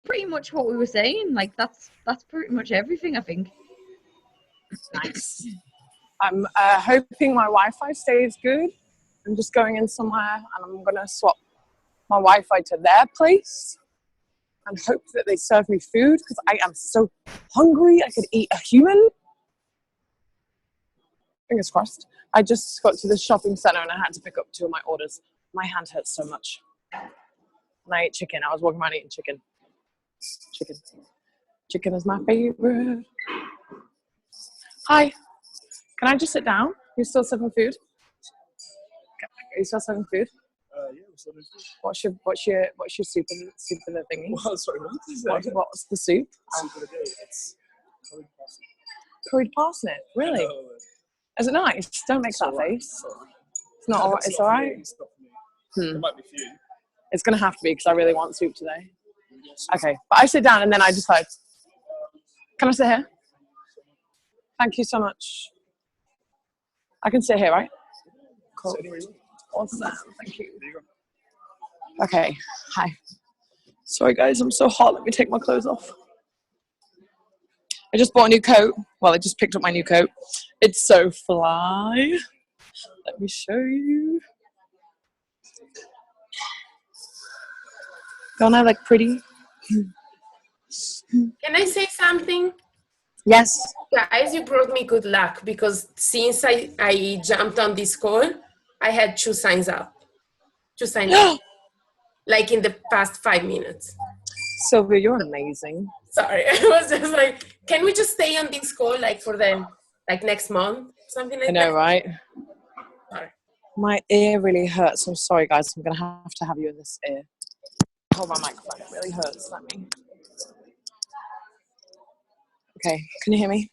pretty much what we were saying. Like that's pretty much everything, I think. Nice. I'm hoping my Wi-Fi stays good. I'm just going in somewhere and I'm going to swap my Wi-Fi to their place and hope that they serve me food because I am so hungry. I could eat a human. Fingers crossed. I just got to the shopping center and I had to pick up 2 of my orders. My hand hurts so much. And I ate chicken. I was walking around eating chicken. Chicken is my favorite. Hi. Can I just sit down? You still serving food? Are you still serving food? Yeah, we're still doing food. What's your soup in the thingy? Well, sorry, What's the soup? Soup of the day. It's curried parsnip. Curried parsnip. Really? Is it nice? Don't make that face. It's not alright. It's alright. It's not for me. It might be for you. It's gonna have to be because I really want soup today. Okay, but I sit down and then I decide. Can I sit here? Thank you so much. I can sit here, right? Cool. Awesome. Thank you. Okay. Hi. Sorry, guys. I'm so hot. Let me take my clothes off. I just bought a new coat. Well, I just picked up my new coat. It's so fly. Let me show you. Don't I look pretty? Can I say something? Yes. Guys, you brought me good luck because since I jumped on this call, I had 2 signs up. 2 signs up. Like in the past 5 minutes. Sylvia, you're amazing. Sorry. I was just like, can we just stay on this call like for the next month? Something like that. I know, right? Sorry. My ear really hurts. I'm sorry, guys. I'm going to have you in this ear. Hold my microphone. It really hurts. Let me. Okay. Can you hear me?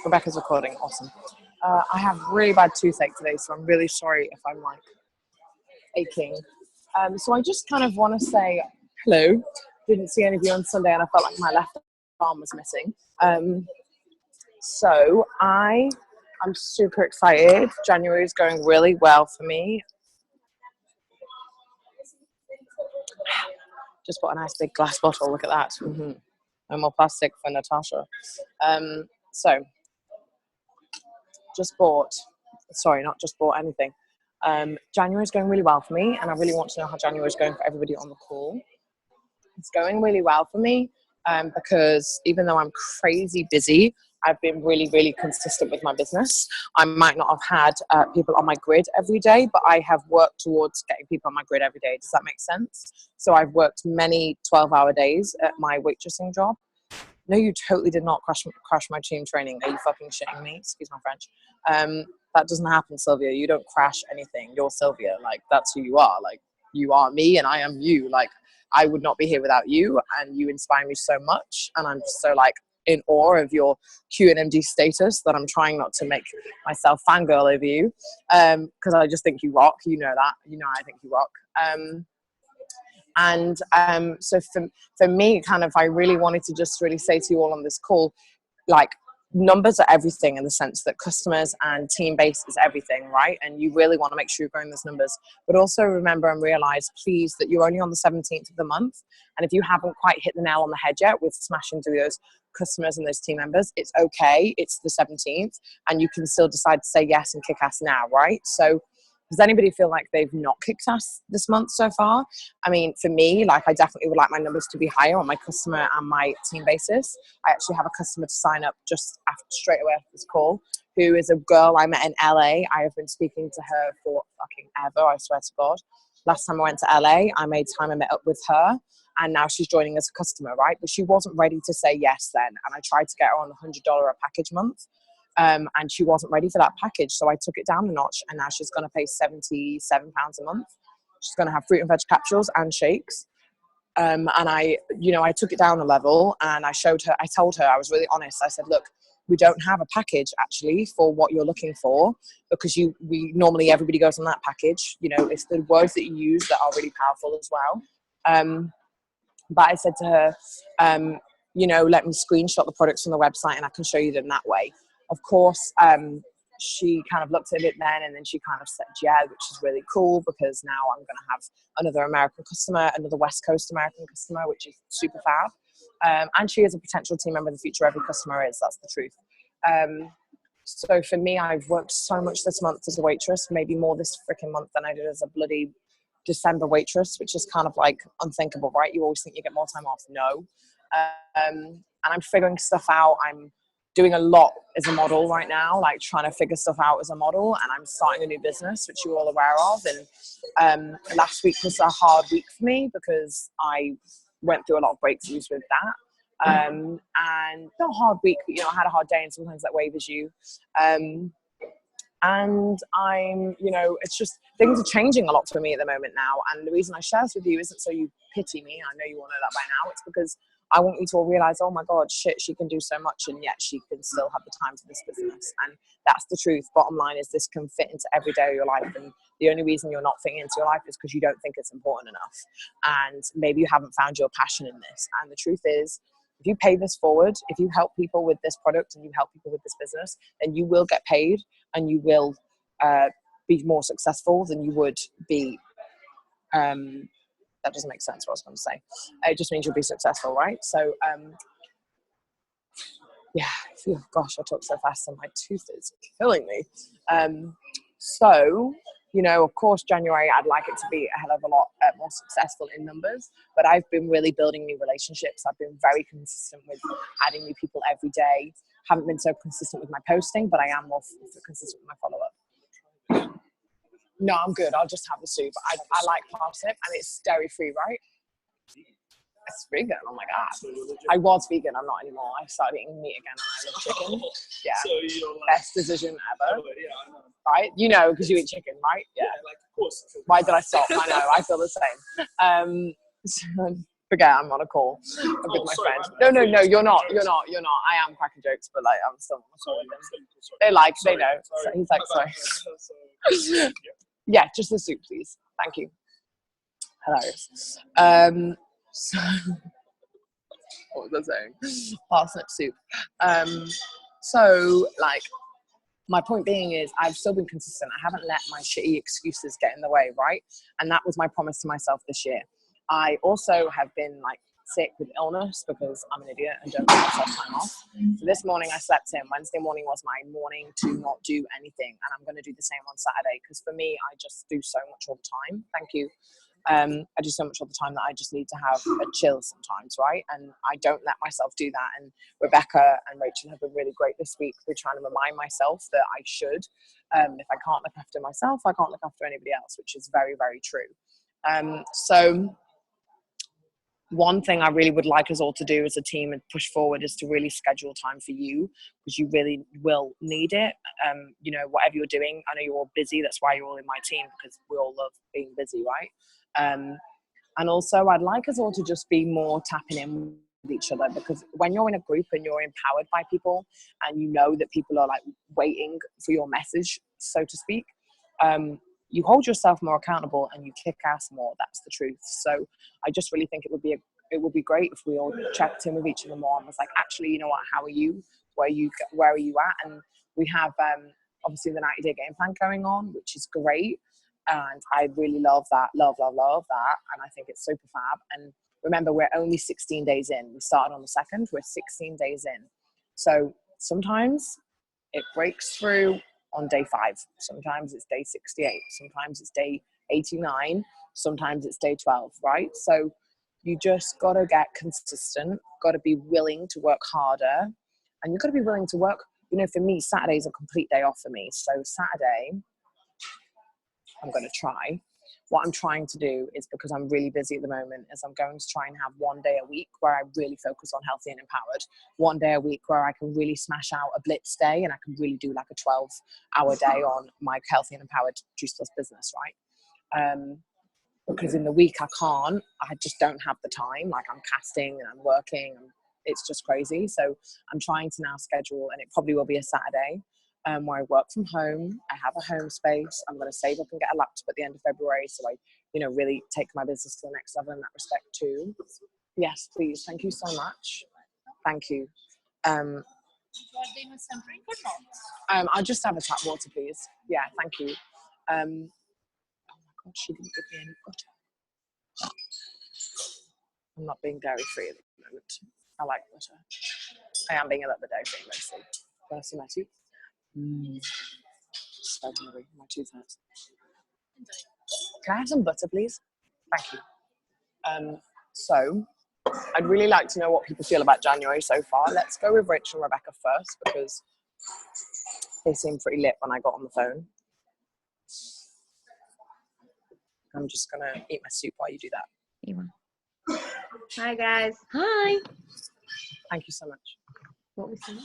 Rebecca's recording. Awesome. I have really bad toothache today, so I'm really sorry if I'm like aching. So I just kind of want to say hello. Didn't see any of you on Sunday, and I felt like my left arm was missing. So I'm super excited. January is going really well for me. Just bought a nice big glass bottle. Look at that. Mm-hmm. No more plastic for Natasha. So not just bought anything. January is going really well for me, and I really want to know how January is going for everybody on the call. It's going really well for me because even though I'm crazy busy, I've been really, really consistent with my business. I might not have had people on my grid every day, but I have worked towards getting people on my grid every day. Does that make sense? So I've worked many 12-hour days at my waitressing job. No, you totally did not crash my team training. Are you fucking shitting me? Excuse my French. That doesn't happen, Sylvia. You don't crash anything. You're Sylvia. Like, that's who you are. Like, you are me and I am you. Like, I would not be here without you, and you inspire me so much. And I'm just so, like, in awe of your QNMD status that I'm trying not to make myself fangirl over you because I just think you rock. You know that. You know I think you rock. So for me, kind of, I really wanted to just really say to you all on this call, like, numbers are everything in the sense that customers and team base is everything, right? And you really want to make sure you're growing those numbers. But also remember and realize, please, that you're only on the 17th of the month. And if you haven't quite hit the nail on the head yet with smashing through those customers and those team members, it's okay. It's the 17th. And you can still decide to say yes and kick ass now, right? So does anybody feel like they've not kicked ass this month so far? I mean, for me, like, I definitely would like my numbers to be higher on my customer and my team basis. I actually have a customer to sign up just straight away after this call, who is a girl I met in LA. I have been speaking to her for fucking ever, I swear to God. Last time I went to LA, I made time and met up with her, and now she's joining as a customer, right? But she wasn't ready to say yes then, and I tried to get her on $100 a package month. And she wasn't ready for that package, so I took it down a notch, and now she's going to pay £77 a month. She's going to have fruit and veg capsules and shakes. And I took it down a level, and I told her, I was really honest. I said, look, we don't have a package actually for what you're looking for, because normally everybody goes on that package. You know, it's the words that you use that are really powerful as well. But I said to her, let me screenshot the products on the website and I can show you them that way. Of course, she kind of looked at it then, and then she kind of said, yeah, which is really cool, because now I'm going to have another American customer, another West Coast American customer, which is super fab. And she is a potential team member in the future. Every customer is, that's the truth. So for me, I've worked so much this month as a waitress, maybe more this freaking month than I did as a bloody December waitress, which is kind of like unthinkable, right? You always think you get more time off. No. And I'm figuring stuff out. I'm doing a lot as a model right now, like trying to figure stuff out as a model, and I'm starting a new business, which you're all aware of. And last week was a hard week for me because I went through a lot of breakthroughs with that. And not a hard week, but I had a hard day, and sometimes that wavers you. And I'm, it's just, things are changing a lot for me at the moment now. And the reason I share this with you isn't so you pity me. I know you all know that by now. It's because I want you to all realize, oh my God, shit, she can do so much, and yet she can still have the time for this business. And that's the truth. Bottom line is, this can fit into every day of your life. And the only reason you're not fitting into your life is because you don't think it's important enough. And maybe you haven't found your passion in this. And the truth is, if you pay this forward, if you help people with this product and you help people with this business, then you will get paid, and you will be more successful than you would be. That doesn't make sense what I was going to say. It just means you'll be successful, right? So, yeah, gosh, I talk so fast and my tooth is killing me. So, of course, January, I'd like it to be a hell of a lot more successful in numbers, but I've been really building new relationships. I've been very consistent with adding new people every day. Haven't been so consistent with my posting, but I am more consistent with my follow-up. No, I'm good. I'll just have the soup. I like parsnip, and it's dairy-free, right? It's vegan. Oh my God. I was vegan. I'm not anymore. I started eating meat again, and I love chicken. Yeah. So you're like, best decision ever. yeah, I know. Right? Because you eat chicken, right? Yeah. Like, of course. Why did I stop? I know. I feel the same. Forget I'm on a call with my friend. No, you're not. I am cracking jokes, but like I'm still on a call with them. They know. So he's like, sorry. Yeah, just the soup, please. Thank you. Hilarious. So, what was I saying? Parsnip soup. So, like, my point being is, I've still been consistent. I haven't let my shitty excuses get in the way, right? And that was my promise to myself this year. I also have been like sick with illness because I'm an idiot and don't give myself time off. So this morning I slept in. Wednesday morning was my morning to not do anything, and I'm going to do the same on Saturday, because for me, I just do so much all the time. Thank you. I do so much all the time that I just need to have a chill sometimes, right? And I don't let myself do that. And Rebecca and Rachel have been really great this week. We're trying to remind myself that I should. If I can't look after myself, I can't look after anybody else, which is very, very true. So one thing I really would like us all to do as a team and push forward is to really schedule time for you, because you really will need it. Whatever you're doing, I know you're all busy. That's why you're all in my team, because we all love being busy, right? And also I'd like us all to just be more tapping in with each other, because when you're in a group and you're empowered by people, and you know that people are like waiting for your message, so to speak, you hold yourself more accountable and you kick ass more. That's the truth. So I just really think it would be great if we all checked in with each other more and was like, actually, you know what, how are you? Where are you at? And we have obviously the 90-day game plan going on, which is great. And I really love that, love that. And I think it's super fab. And remember, we're only 16 days in. We started on the 2nd, we're 16 days in. So sometimes it breaks through on day 5. Sometimes it's day 68. Sometimes it's day 89. Sometimes it's day 12, right? So you just got to get consistent, got to be willing to work harder. And you've got to be willing to work, for me, Saturday is a complete day off for me. So Saturday, I'm going to try. What I'm trying to do is, because I'm really busy at the moment, is I'm going to try and have one day a week where I really focus on healthy and empowered. One day a week where I can really smash out a blitz day, and I can really do like a 12-hour day on my healthy and empowered Juice Plus business, right? Because in the week I just don't have the time. Like, I'm casting and I'm working, and it's just crazy. So I'm trying to now schedule, and it probably will be a Saturday, where I work from home. I have a home space. I'm going to save up and get a laptop at the end of February, so I, really take my business to the next level in that respect too. Yes, please. Thank you so much. Thank you. I'll just have a tap water, please. Yeah, thank you. Oh my God, she didn't give me any butter. I'm not being dairy free at the moment. I like butter. I am being a little bit dairy free mostly. Can I see my teeth? So hungry. My tooth hurts. Can I have some butter, please? Thank you. So, I'd really like to know what people feel about January so far. Let's go with Rich and Rebecca first because they seemed pretty lit when I got on the phone. I'm just going to eat my soup while you do that. Hi guys. Hi. Thank you so much. What was that?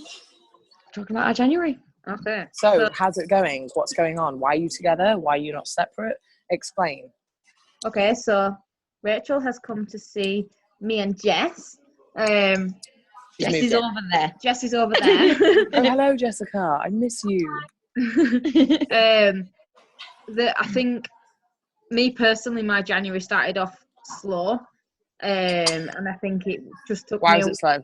Talking about our January. Okay. So, how's it going? What's going on? Why are you together? Why are you not separate? Explain. Okay, so Rachel has come to see me and Jess. Jess is over there. Jess is over there. Oh, hello, Jessica. I miss you. I think me personally, my January started off slow, and I think it just took. Why was it slow?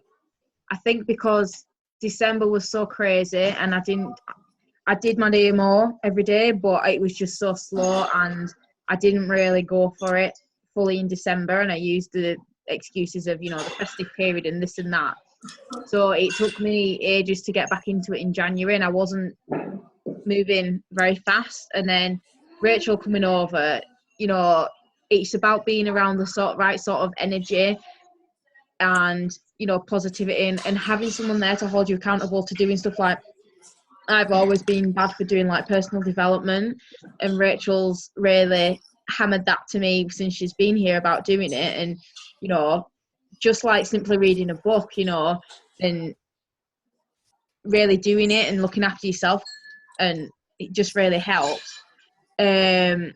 I think because December was so crazy, and I did my DMO every day, but it was just so slow, and I didn't really go for it fully in December, and I used the excuses of, the festive period and this and that. So it took me ages to get back into it in January, and I wasn't moving very fast. And then Rachel coming over, it's about being around the right sort of energy and, positivity and having someone there to hold you accountable to doing stuff like, I've always been bad for doing like personal development, and Rachel's really hammered that to me since she's been here about doing it. And, just like simply reading a book, and really doing it and looking after yourself, and it just really helps. And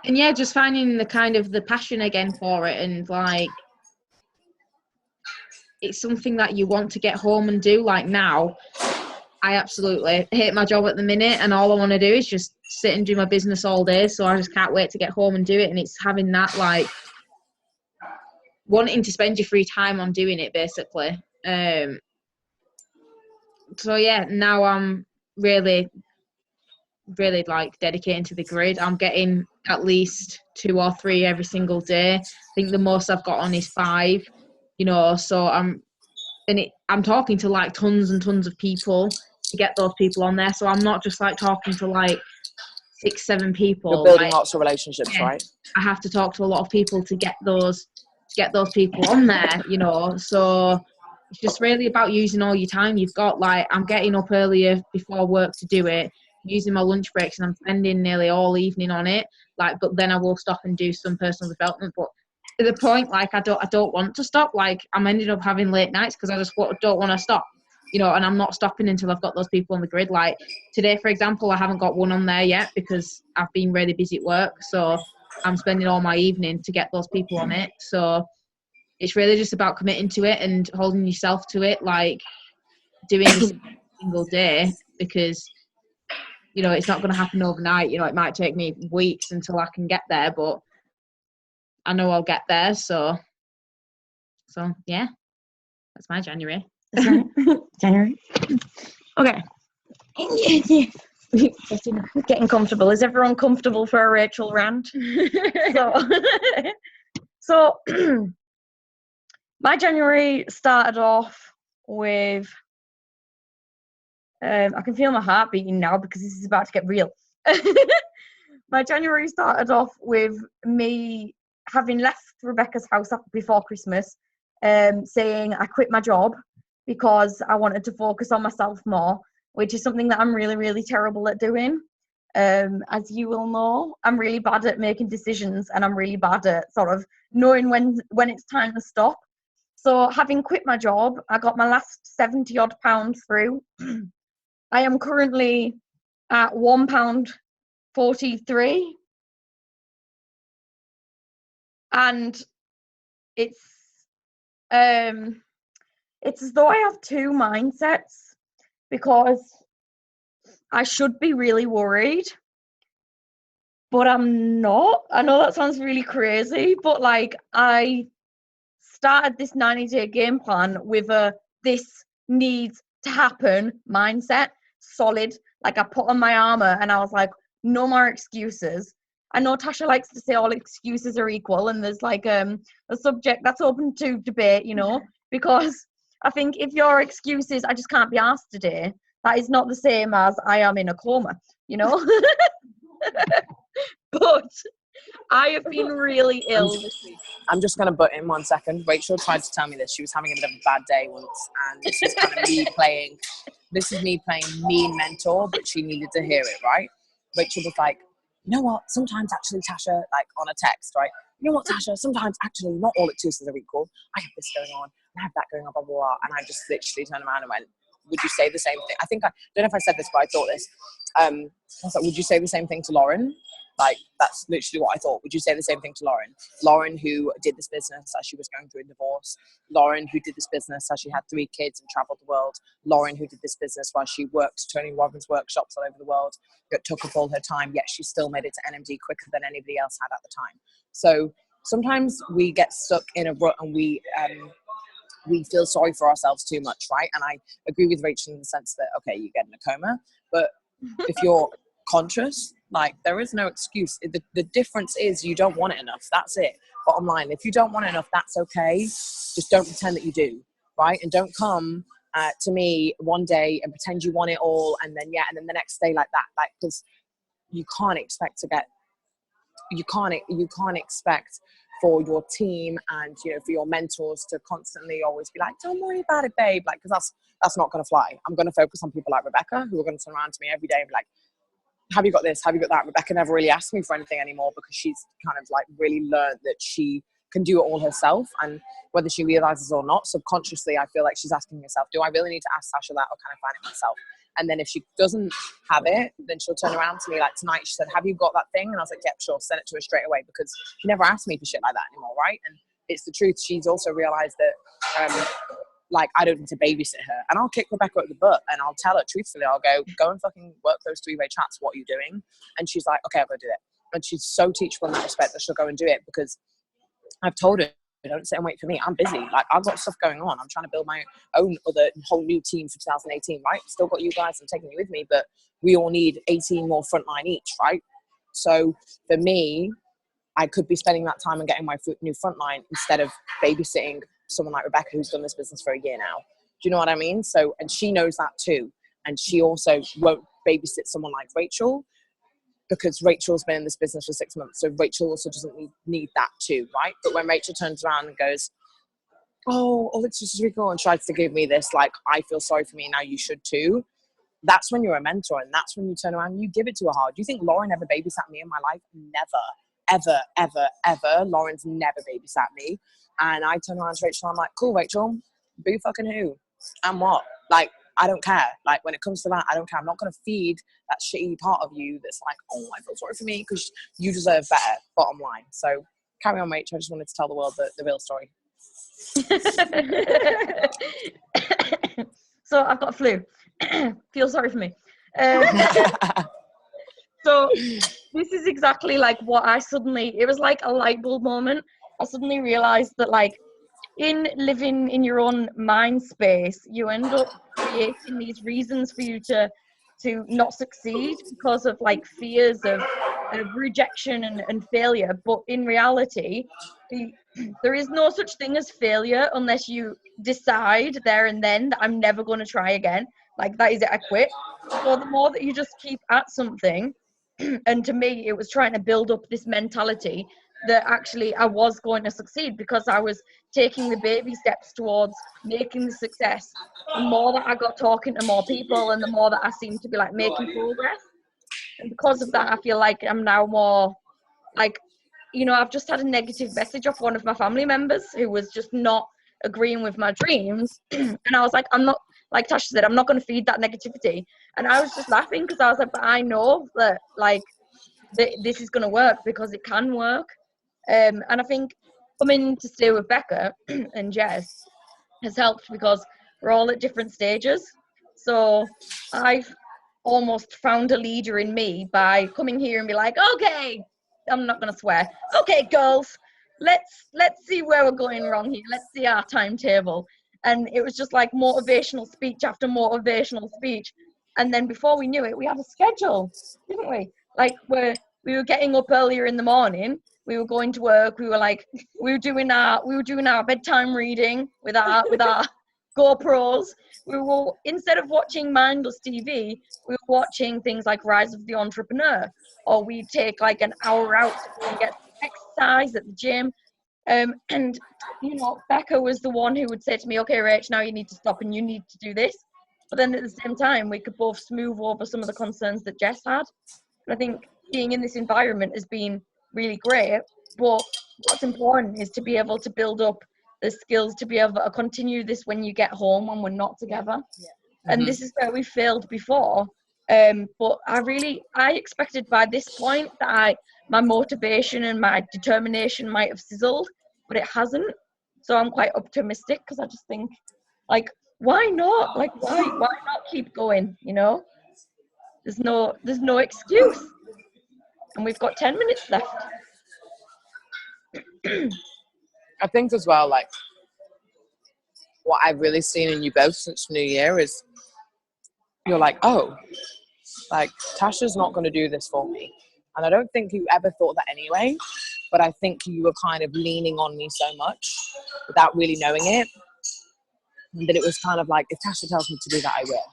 yeah, just finding the kind of the passion again for it, and like it's something that you want to get home and do. Like now, I absolutely hate my job at the minute, and all I want to do is just sit and do my business all day. So I just can't wait to get home and do it. And it's having that, like, wanting to spend your free time on doing it, basically. So yeah, now I'm really, really like dedicating to the grid. I'm getting at least 2 or 3 every single day. I think the most I've got on is 5. So I'm talking to like tons and tons of people to get those people on there. So I'm not just like talking to like 6-7 people. You're building lots of relationships, right? I have to talk to a lot of people to get those people on there, So it's just really about using all your time you've got. Like, I'm getting up earlier before work to do it, using my lunch breaks, and I'm spending nearly all evening on it. Like, but then I will stop and do some personal development. But to the point, like, I don't want to stop. Like, I'm ending up having late nights because I just don't want to stop, and I'm not stopping until I've got those people on the grid. Like today, for example, I haven't got one on there yet because I've been really busy at work. So I'm spending all my evening to get those people on it. So it's really just about committing to it and holding yourself to it, like doing this every single day, because, it's not going to happen overnight. It might take me weeks until I can get there, but I know I'll get there. So yeah, that's my January. January. Okay. Getting comfortable. Is everyone comfortable for a Rachel rant? So my January started off with I can feel my heart beating now because this is about to get real. My January started off with me having left Rebecca's house before Christmas, saying I quit my job because I wanted to focus on myself more, which is something that I'm really, really terrible at doing. As you will know, I'm really bad at making decisions, and I'm really bad at sort of knowing when it's time to stop. So having quit my job, I got my last 70 odd pounds through. I am currently at £1.43, and it's as though I have 2 mindsets, because I should be really worried, but I'm not. I know that sounds really crazy, but like, I started this 90-day game plan with this needs to happen mindset, solid. Like I put on my armor and I was like, no more excuses. I know Tasha likes to say all excuses are equal, and there's like a subject that's open to debate, you know, because I think if your excuse is I just can't be asked today, that is not the same as I am in a coma, you know. But I have been really ill this week. I'm just going to butt in 1 second. Rachel tried to tell me this. She was having a bit of a bad day once, and this is kind of me playing mean mentor, but she needed to hear it, right? Rachel was like, you know what, sometimes actually, Tasha, like on a text, right? You know what, Tasha, sometimes actually not all excuses are equal. I have this going on, I have that going on, blah, blah, blah. And I just literally turned around and went, would you say the same thing? I don't know if I said this, but I thought this. I was like, would you say the same thing to Lauren? Like, that's literally what I thought. Would you say the same thing to Lauren? Lauren, who did this business as she was going through a divorce. Lauren, who did this business as she had 3 kids and traveled the world. Lauren, who did this business while she worked Tony Robbins workshops all over the world. It took up all her time, yet she still made it to NMD quicker than anybody else had at the time. So sometimes we get stuck in a rut and we feel sorry for ourselves too much, right? And I agree with Rachel in the sense that, okay, you get in a coma, but if you're conscious, like, there is no excuse. The difference is you don't want it enough. That's it. Bottom line, if you don't want it enough, that's okay. Just don't pretend that you do, right? And don't come to me one day and pretend you want it all, and then the next day like that, like, because you can't expect for your team and, you know, for your mentors to constantly always be like, don't worry about it, babe, like, because that's not going to fly. I'm going to focus on people like Rebecca, who are going to turn around to me every day and be like, have you got this? Have you got that? Rebecca never really asks me for anything anymore because she's kind of like really learned that she can do it all herself. And whether she realizes or not, subconsciously, I feel like she's asking herself, do I really need to ask Tasha that, or can I find it myself? And then if she doesn't have it, then she'll turn around to me like tonight. She said, have you got that thing? And I was like, yep, sure. Send it to her straight away, because she never asked me for shit like that anymore, right? And it's the truth. She's also realized that like, I don't need to babysit her. And I'll kick Rebecca at the butt and I'll tell her truthfully, I'll go and fucking work those 3-way chats. What are you doing? And she's like, okay, I'll go do it. And she's so teachable in that respect that she'll go and do it, because I've told her, don't sit and wait for me. I'm busy. Like, I've got stuff going on. I'm trying to build my own whole new team for 2018, right? Still got you guys. I'm taking you with me, but we all need 18 more frontline each, right? So for me, I could be spending that time and getting my new frontline instead of babysitting someone like Rebecca, who's done this business for a year now. Do you know what I mean? So, and she knows that too. And she also won't babysit someone like Rachel, because Rachel's been in this business for 6 months. So Rachel also doesn't need that too, right? But when Rachel turns around and goes, oh, it's just Rico, and tries to give me this, like, I feel sorry for me, now you should too. That's when you're a mentor, and that's when you turn around and you give it to her hard. Do you think Lauren ever babysat me in my life? Never, ever, ever, ever. Lauren's never babysat me. And I turn around to Rachel, I'm like, cool, Rachel, boo fucking who? And what? Like, I don't care. Like, when it comes to that, I don't care. I'm not going to feed that shitty part of you that's like, oh, I feel sorry for me, because you deserve better, bottom line. So carry on, Rachel. I just wanted to tell the world the real story. So I've got a flu. Feel sorry for me. So this is exactly like what it was like a light bulb moment. I suddenly realized that, like, in living in your own mind space, you end up creating these reasons for you to not succeed because of, like, fears of rejection and failure. But in reality, there is no such thing as failure unless you decide there and then that I'm never going to try again. Like, that is it, I quit. So the more that you just keep at something, and to me, it was trying to build up this mentality that actually I was going to succeed, because I was taking the baby steps towards making the success. The more that I got talking to more people, and the more that I seemed to be, like, making progress. And because of that, I feel like I'm now more, like, you know, I've just had a negative message off one of my family members who was just not agreeing with my dreams. And I was like, I'm not, like Tasha said, I'm not going to feed that negativity. And I was just laughing, because I was like, but I know that, like, this is going to work, because it can work. And I think coming to stay with Becca and Jess has helped, because we're all at different stages. So I've almost found a leader in me by coming here and be like, okay, I'm not going to swear. Okay, girls, let's see where we're going wrong here. Let's see our timetable. And it was just like motivational speech after motivational speech. And then before we knew it, we had a schedule, didn't we? Like we were getting up earlier in the morning. We were going to work. We were doing our bedtime reading with our GoPros. We were, instead of watching mindless TV, we were watching things like Rise of the Entrepreneur, or we'd take like an hour out to go and get some exercise at the gym. And you know, Becca was the one who would say to me, "Okay, Rach, now you need to stop and you need to do this." But then at the same time, we could both smooth over some of the concerns that Jess had. And I think being in this environment has been really great. But what's important is to be able to build up the skills to be able to continue this when you get home, when we're not together. Yeah. And this is where we failed before. But I expected by this point that my motivation and my determination might have sizzled, but it hasn't. So I'm quite optimistic, because I just think, like, why not? Like, why not keep going? You know, there's no excuse, and we've got 10 minutes left. I think as well, like, what I've really seen in you both since New Year is you're like, oh, like, Tasha's not going to do this for me. And I don't think you ever thought that anyway, but I think you were kind of leaning on me so much without really knowing it, that it was kind of like, if Tasha tells me to do that, I will.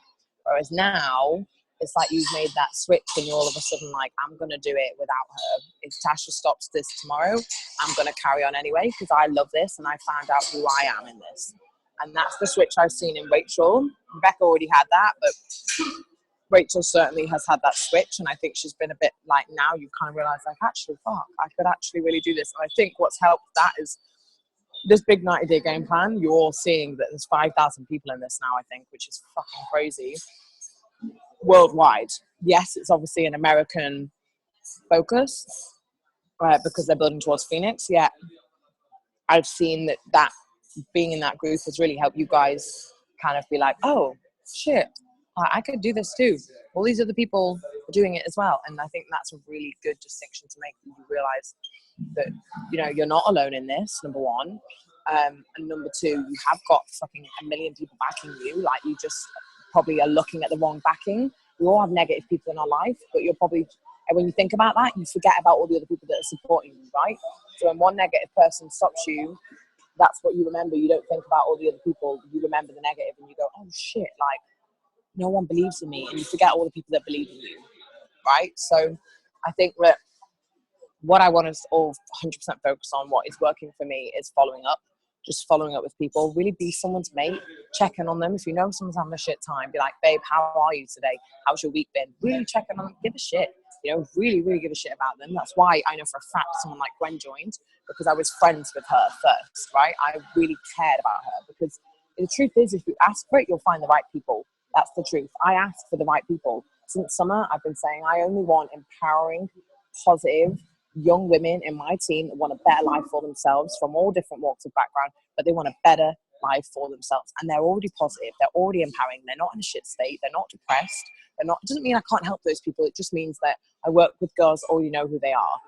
Whereas now, it's like you've made that switch and you're all of a sudden like, I'm going to do it without her. If Tasha stops this tomorrow, I'm going to carry on anyway, because I love this and I found out who I am in this. And that's the switch I've seen in Rachel. Rebecca already had that, but Rachel certainly has had that switch. And I think she's been a bit like, now you kind of realize, like, actually, fuck, I could actually really do this. And I think what's helped that is this big 90-day game plan. You're all seeing that there's 5,000 people in this now, I think, which is fucking crazy. Worldwide. Yes, it's obviously an American focus because they're building towards Phoenix. Yeah, I've seen that being in that group has really helped you guys kind of be like, oh shit, I could do this too. All these other people are doing it as well. And I think that's a really good distinction to make. You realize that, you know, you're not alone in this, number one. And number two, you have got fucking a million people backing you. Like, you just probably are looking at the wrong backing. We all have negative people in our life, but you're probably, and when you think about that, you forget about all the other people that are supporting you, right? So when one negative person stops you, that's what you remember. You don't think about all the other people. You remember the negative and you go, oh shit, like, no one believes in me. And you forget all the people that believe in you, right? So I think that what I want us all 100% focus on, what is working for me, is following up. Just following up with people. Really be someone's mate. Check in on them. If you know someone's having a shit time, be like, babe, how are you today? How's your week been? Really check in on them. Give a shit. You know, really, really give a shit about them. That's why I know for a fact someone like Gwen joined, because I was friends with her first, right? I really cared about her, because the truth is, if you ask for it, you'll find the right people. That's the truth. I asked for the right people. Since summer, I've been saying I only want empowering, positive, young women in my team that want a better life for themselves, from all different walks of background, but they want a better life for themselves. And they're already positive. They're already empowering. They're not in a shit state. They're not depressed. They're not, it doesn't mean I can't help those people. It just means that I work with girls that already know who they are.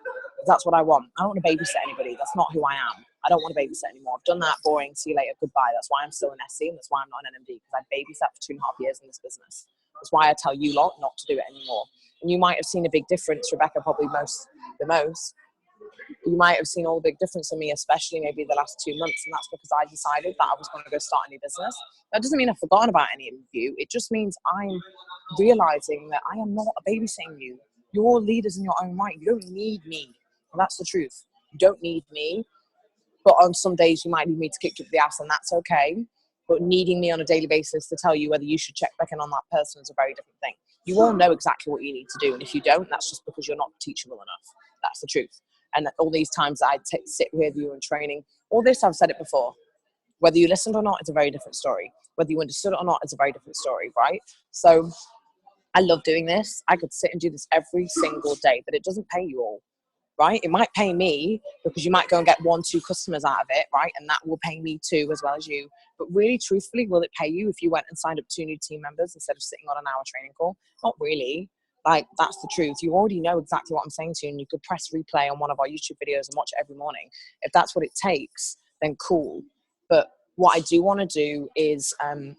That's what I want. I don't want to babysit anybody. That's not who I am. I don't want to babysit anymore. I've done that. Boring. See you later. Goodbye. That's why I'm still an SC, and that's why I'm not an NMD, because I babysat for 2.5 years in this business. That's why I tell you lot not to do it anymore. And you might have seen a big difference, Rebecca, probably the most. You might have seen all the big difference in me, especially maybe the last 2 months, and that's because I decided that I was going to go start a new business. That doesn't mean I've forgotten about any of you. It just means I'm realizing that I am not babysitting you. You're all leaders in your own right. You don't need me. And that's the truth. You don't need me. But on some days you might need me to kick you up the ass, and that's okay. But needing me on a daily basis to tell you whether you should check back in on that person is a very different thing. You all know exactly what you need to do, and if you don't, that's just because you're not teachable enough. That's the truth. And all these times I sit with you in training, all this, I've said it before. Whether you listened or not, it's a very different story. Whether you understood it or not, it's a very different story, right? So I love doing this. I could sit and do this every single day, but it doesn't pay you all, right? It might pay me because you might go and get 1-2 customers out of it, right? And that will pay me too, as well as you. But really, truthfully, will it pay you if you went and signed up 2 new team members instead of sitting on an hour training call? Not really. Like, that's the truth. You already know exactly what I'm saying to you, and you could press replay on one of our YouTube videos and watch it every morning. If that's what it takes, then cool. But what I do want to do is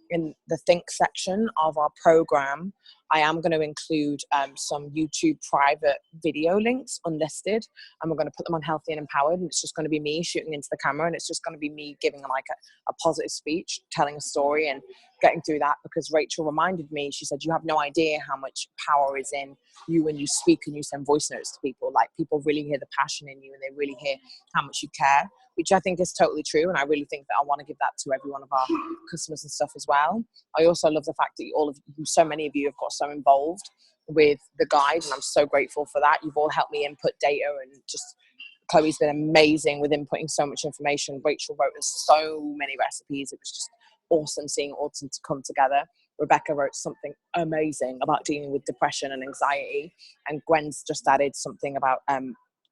in the Think section of our program, I am going to include some YouTube private video links unlisted, and we're going to put them on Healthy and Empowered, and it's just going to be me shooting into the camera, and it's just going to be me giving like a positive speech, telling a story and getting through that, because Rachel reminded me, she said, you have no idea how much power is in you when you speak and you send voice notes to people. Like, people really hear the passion in you, and they really hear how much you care, which I think is totally true. And I really think that I want to give that to every one of our customers and stuff as well. I also love the fact that so many of you have got so involved with the guide, and I'm so grateful for that. You've all helped me input data, and just Chloe's been amazing with inputting so much information. Rachel wrote us so many recipes. It was just awesome seeing Autumn to come together. Rebecca wrote something amazing about dealing with depression and anxiety, and Gwen's just added something about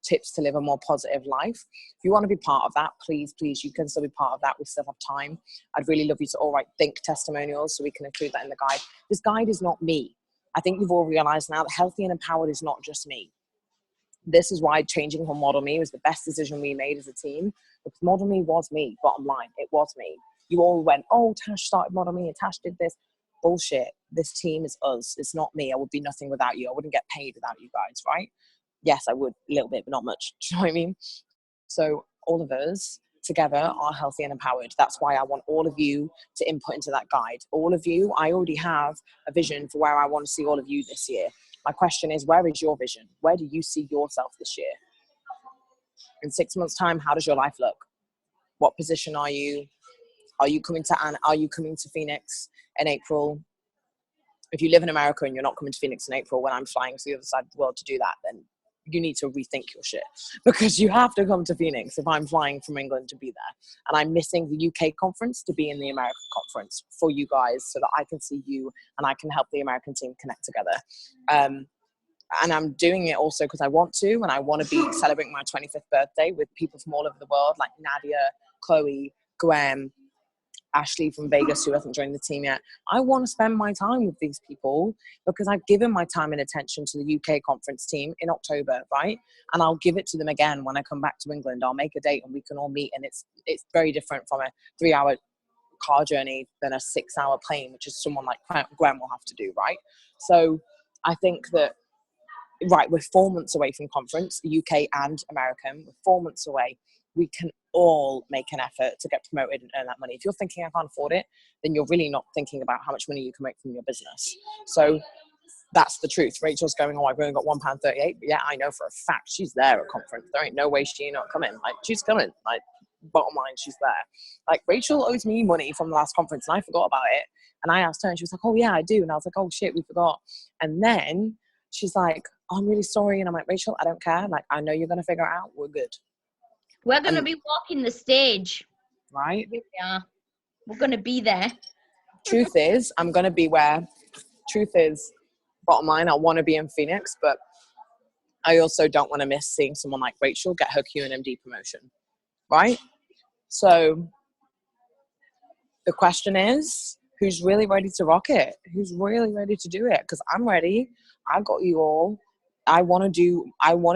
tips to live a more positive life. If you want to be part of that, please, you can still be part of that. We still have time. I'd really love you to all write Think testimonials so we can include that in the guide. This guide is not me. I think you've all realized now that Healthy and Empowered is not just me. This is why changing from Model Me was the best decision we made as a team, because Model Me was me. Bottom line, it was me. You all went, oh, Tash started Model Me and Tash did this. Bullshit. This team is us. It's not me. I would be nothing without you. I wouldn't get paid without you guys, right? Yes, I would a little bit, but not much. Do you know what I mean? So all of us together are Healthy and Empowered. That's why I want all of you to input into that guide. All of you, I already have a vision for where I want to see all of you this year. My question is, where is your vision? Where do you see yourself this year? In 6 months' time, how does your life look? What position are you? Are you coming to Phoenix in April? If you live in America and you're not coming to Phoenix in April when I'm flying to the other side of the world to do that, then you need to rethink your shit, because you have to come to Phoenix if I'm flying from England to be there. And I'm missing the UK conference to be in the American conference for you guys, so that I can see you and I can help the American team connect together. And I'm doing it also because I want to, and I want to be celebrating my 25th birthday with people from all over the world, like Nadia, Chloe, Gwen, Ashley from Vegas, who hasn't joined the team yet. I want to spend my time with these people because I've given my time and attention to the UK conference team in October, right? And I'll give it to them again when I come back to England. I'll make a date and we can all meet. And it's very different from a 3-hour car journey than a 6-hour plane, which is someone like Gwen will have to do, right? So I think that, right, we're 4 months away from conference, UK and American. We're 4 months away. We can all make an effort to get promoted and earn that money. If you're thinking I can't afford it, then you're really not thinking about how much money you can make from your business. So that's the truth. Rachel's going, oh, I've only got £1.38. But yeah, I know for a fact she's there at conference. There ain't no way she's not coming. Like, she's coming. Like, bottom line, she's there. Like, Rachel owes me money from the last conference and I forgot about it. And I asked her and she was like, oh yeah, I do. And I was like, oh shit, we forgot. And then she's like, oh, I'm really sorry. And I'm like, Rachel, I don't care. Like, I know you're going to figure it out. We're good. We're going to be walking the stage. Right? Yeah. We're going to be there. Truth is, I'm going to be where, truth is, bottom line, I want to be in Phoenix, but I also don't want to miss seeing someone like Rachel get her QNMD promotion. Right? So the question is, who's really ready to rock it? Who's really ready to do it? Because I'm ready. I've got you all. I want to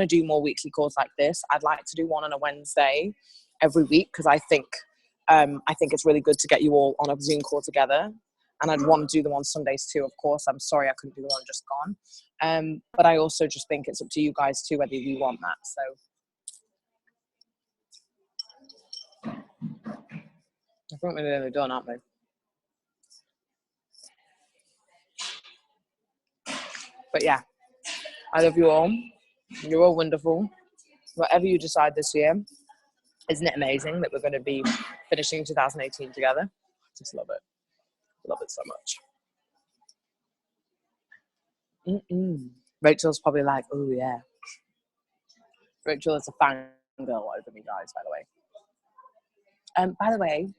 do more weekly calls like this. I'd like to do one on a Wednesday every week, because I think it's really good to get you all on a Zoom call together. And I'd want to do them on Sundays too, of course. I'm sorry I couldn't do the one just gone. But I also just think it's up to you guys too, whether you want that. So I think we're nearly done, aren't we? But yeah, I love you all. You're all wonderful. Whatever you decide this year, isn't it amazing that we're going to be finishing 2018 together? I just love it. Love it so much. Rachel's probably like, oh yeah. Rachel is a fangirl over me, guys, by the way. By the way,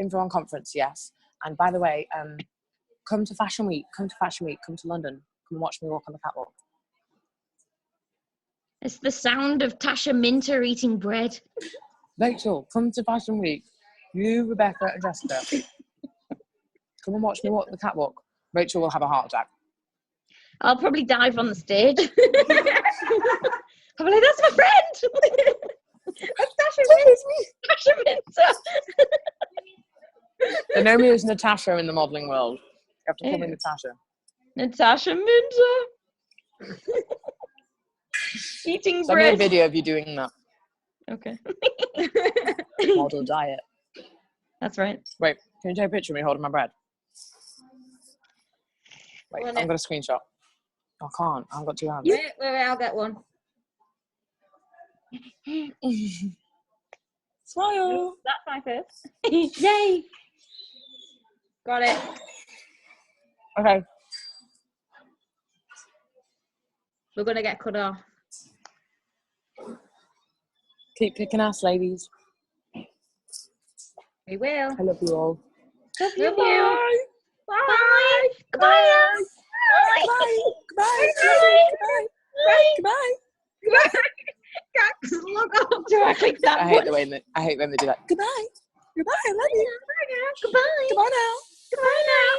info on conference, yes. And by the way, come to Fashion Week, come to London. Come and watch me walk on the catwalk. It's the sound of Tasha Minter eating bread. Rachel, come to Fashion Week. You, Rebecca, and Jessica. Come and watch me walk the catwalk. Rachel will have a heart attack. I'll probably dive on the stage. I'm like, that's my friend. That's Tasha Minter. Tasha Minter. They know me as Natasha in the modelling world. You have to call me Yeah. Natasha. Natasha Minter. Eating Send me a bread. video of you doing that Okay. model diet. That's right. Wait, can you take a picture of me holding my bread? Wait, Want I'm it? going to screenshot. I can't. I've got 2 hands. Wait, I'll get one. Smile. That's my first. Yay! Got it. Okay. We're gonna get cut off. Keep kicking ass, ladies. We will. I love you all. Love you. Bye. Bye. Goodbye. Goodbye. Goodbye. Goodbye. Goodbye. Look up. Do I click that I hate button? the way that I hate when they do that. Goodbye. Goodbye. I love you. Goodbye. Goodbye now. Goodbye now.